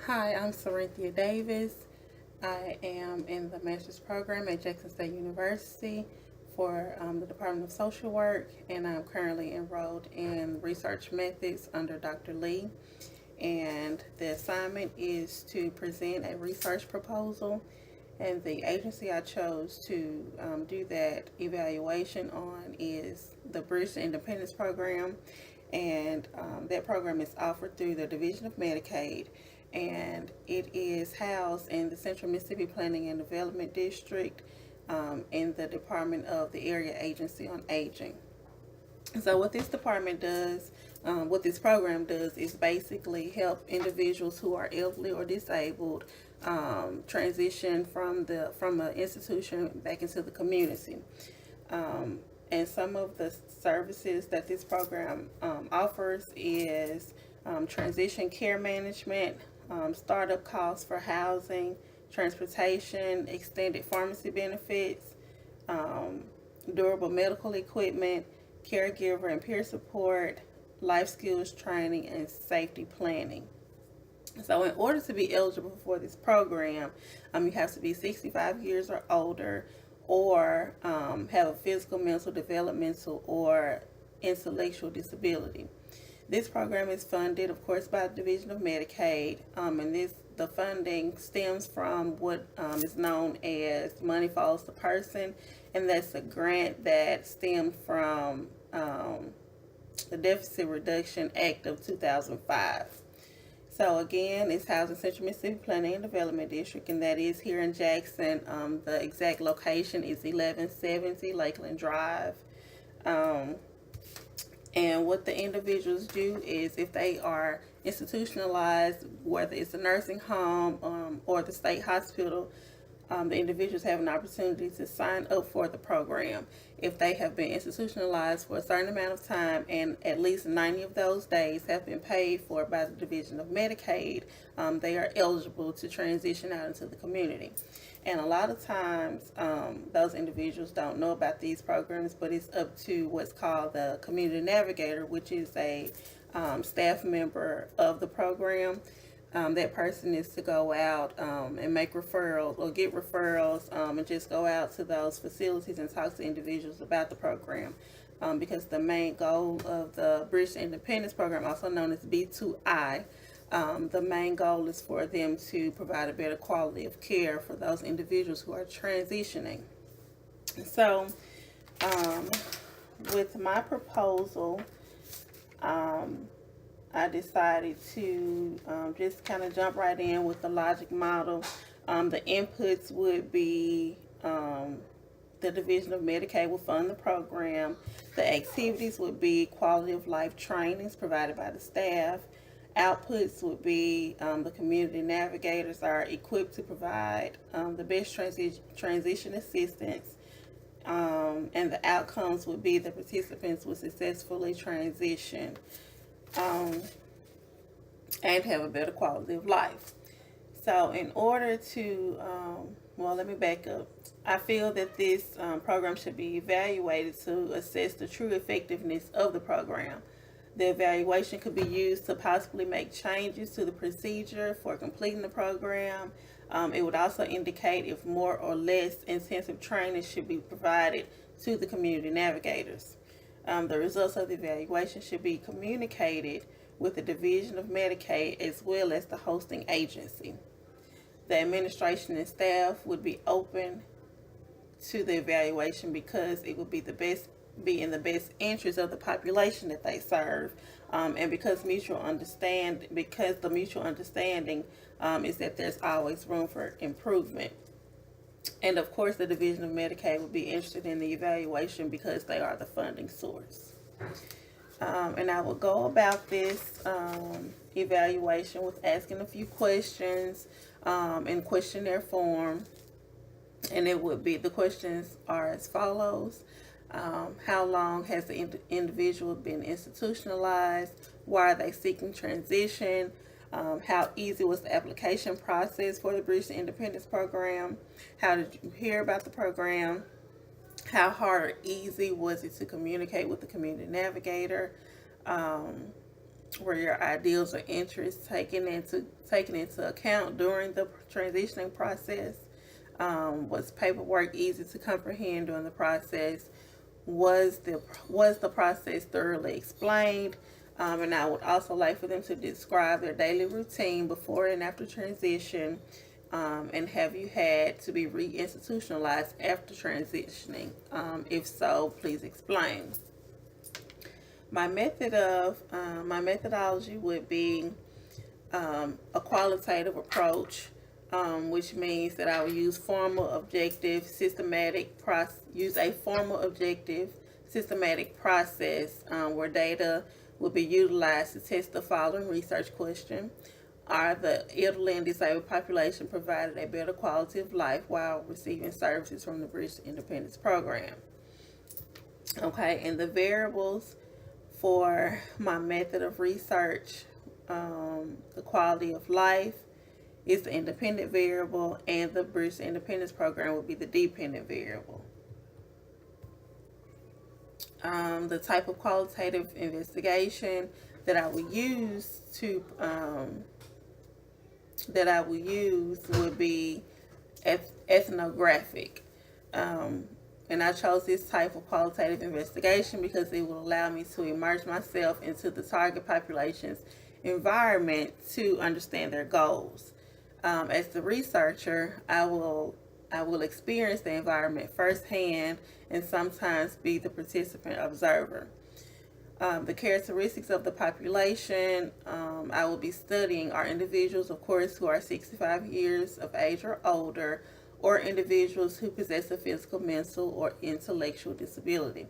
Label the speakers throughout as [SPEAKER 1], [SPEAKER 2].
[SPEAKER 1] Hi, I'm Sarinthia Davis. I am in the master's program at Jackson State University for the Department of Social Work, and I'm currently enrolled in research methods under Dr. Lee. And the assignment is to present a research proposal, and the agency I chose to do that evaluation on is the Bridge to Independence program, and that program is offered through the Division of Medicaid, and it is housed in the Central Mississippi Planning and Development District in the Department of the Area Agency on Aging. So what this department does, what this program does, is basically help individuals who are elderly or disabled transition from an institution back into the community. And some of the services that this program offers is transition care management, startup costs for housing, transportation, extended pharmacy benefits, um, durable medical equipment, caregiver and peer support, life skills training, and safety planning. So, in order to be eligible for this program, you have to be 65 years or older, or have a physical, mental, developmental, or intellectual disability. This program is funded, of course, by the Division of Medicaid, and the funding stems from what is known as Money Follows the Person, and that's a grant that stemmed from the Deficit Reduction Act of 2005. So again, it's housed in Central Mississippi Planning and Development District, and that is here in Jackson. The exact location is 1170 Lakeland Drive. Um, and what the individuals do is, if they are institutionalized, whether it's a nursing home or the state hospital, the individuals have an opportunity to sign up for the program. If they have been institutionalized for a certain amount of time and at least 90 of those days have been paid for by the Division of Medicaid, they are eligible to transition out into the community. And a lot of times, those individuals don't know about these programs, but it's up to what's called the community navigator, which is a staff member of the program. That person is to go out and make referrals or get referrals, and just go out to those facilities and talk to individuals about the program. Because the main goal of the Bridge to Independence program, also known as B2I, the main goal is for them to provide a better quality of care for those individuals who are transitioning. So, um, with my proposal, um, I decided to just kind of jump right in with the logic model. The inputs would be the Division of Medicaid will fund the program. The activities would be quality of life trainings provided by the staff. Outputs would be the community navigators are equipped to provide the best transition assistance. And the outcomes would be the participants will successfully transition um, and have a better quality of life. So, in order to, well, let me back up. I feel that this program should be evaluated to assess the true effectiveness of the program. The evaluation could be used to possibly make changes to the procedure for completing the program. It would also indicate if more or less intensive training should be provided to the community navigators. The results of the evaluation should be communicated with the Division of Medicaid as well as the hosting agency. The administration and staff would be open to the evaluation because it would be in the best interest of the population that they serve, and because the mutual understanding is that there's always room for improvement. And of course, the Division of Medicaid would be interested in the evaluation because they are the funding source. And I will go about this evaluation with asking a few questions in questionnaire form. And it would be, the questions are as follows. How long has the individual been institutionalized? Why are they seeking transition? How easy was the application process for the Bridge to Independence program? How did you hear about the program? How hard or easy was it to communicate with the community navigator? Um, were your ideals or interests taken into account during the transitioning process? Was paperwork easy to comprehend during the process? Was the process thoroughly explained? And I would also like for them to describe their daily routine before and after transition. And have you had to be reinstitutionalized after transitioning? If so, please explain. My methodology would be a qualitative approach, which means that I will use use a formal, objective, systematic process where data will be utilized to test the following research question. Are the elderly and disabled population provided a better quality of life while receiving services from the British Independence Program? Okay, and the variables for my method of research, the quality of life is the independent variable, and the British Independence Program will be the dependent variable. The type of qualitative investigation that I will use would be ethnographic. And I chose this type of qualitative investigation because it will allow me to immerse myself into the target population's environment to understand their goals. As the researcher, I will experience the environment firsthand and sometimes be the participant observer. The characteristics of the population I will be studying are individuals, of course, who are 65 years of age or older, or individuals who possess a physical, mental, or intellectual disability.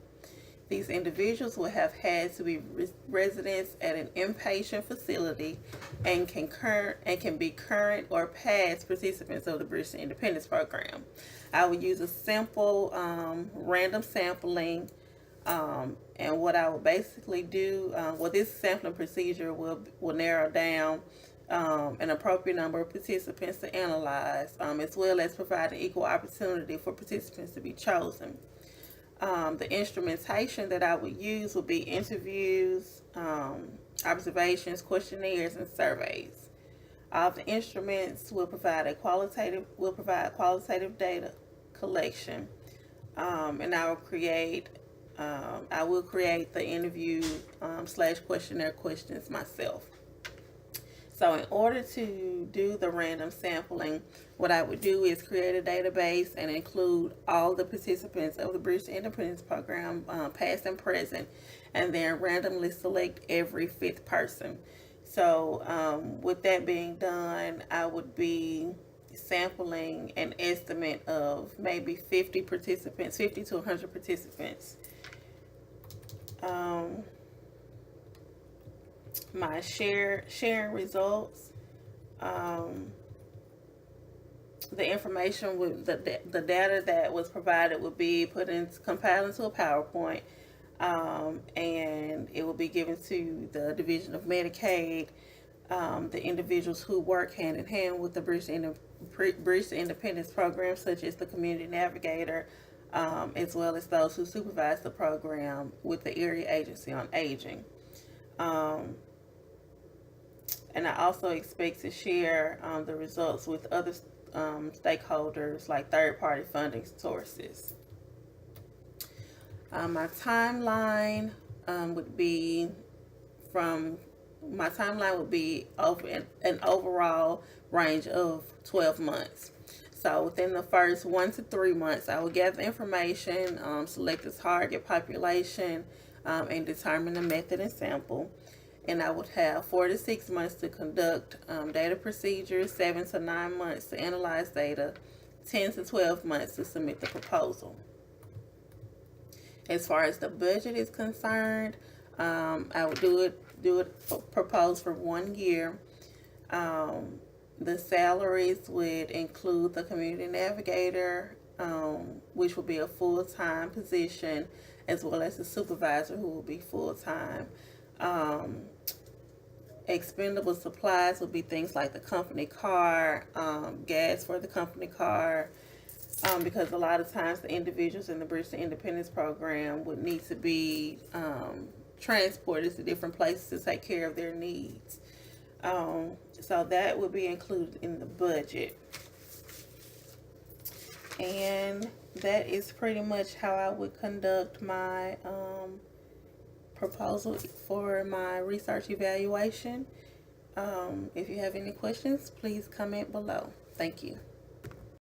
[SPEAKER 1] These individuals will have had to be residents at an inpatient facility and can be current or past participants of the British Independence Program. I will use a simple random sampling, and what I will basically do, this sampling procedure will narrow down an appropriate number of participants to analyze, as well as provide an equal opportunity for participants to be chosen. The instrumentation that I would use would be interviews, observations, questionnaires, and surveys. All the instruments will provide qualitative data collection, and I will create the interview / questionnaire questions myself. So in order to do the random sampling, what I would do is create a database and include all the participants of the British Independence Program, past and present, and then randomly select every fifth person. So with that being done, I would be sampling an estimate of maybe 50 to 100 participants. My sharing results, the information with the data that was provided would be compiled into a PowerPoint, and it will be given to the Division of Medicaid, the individuals who work hand in hand with the British Independence Program, such as the Community Navigator, as well as those who supervise the program with the Area Agency on Aging. And I also expect to share the results with other stakeholders like third-party funding sources. My timeline would be over an overall range of 12 months. So within the first 1 to 3 months, I will gather information, select the target population, and determine the method and sample. And I would have 4 to 6 months to conduct data procedures, 7 to 9 months to analyze data, 10 to 12 months to submit the proposal. As far as the budget is concerned, I would propose for 1 year. The salaries would include the Community Navigator, which will be a full-time position, as well as the supervisor, who will be full-time. Expendable supplies would be things like the company car, gas for the company car, because a lot of times the individuals in the British Independence Program would need to be transported to different places to take care of their needs. So that would be included in the budget. And that is pretty much how I would conduct my proposal for my research evaluation. If you have any questions, please comment below. Thank you.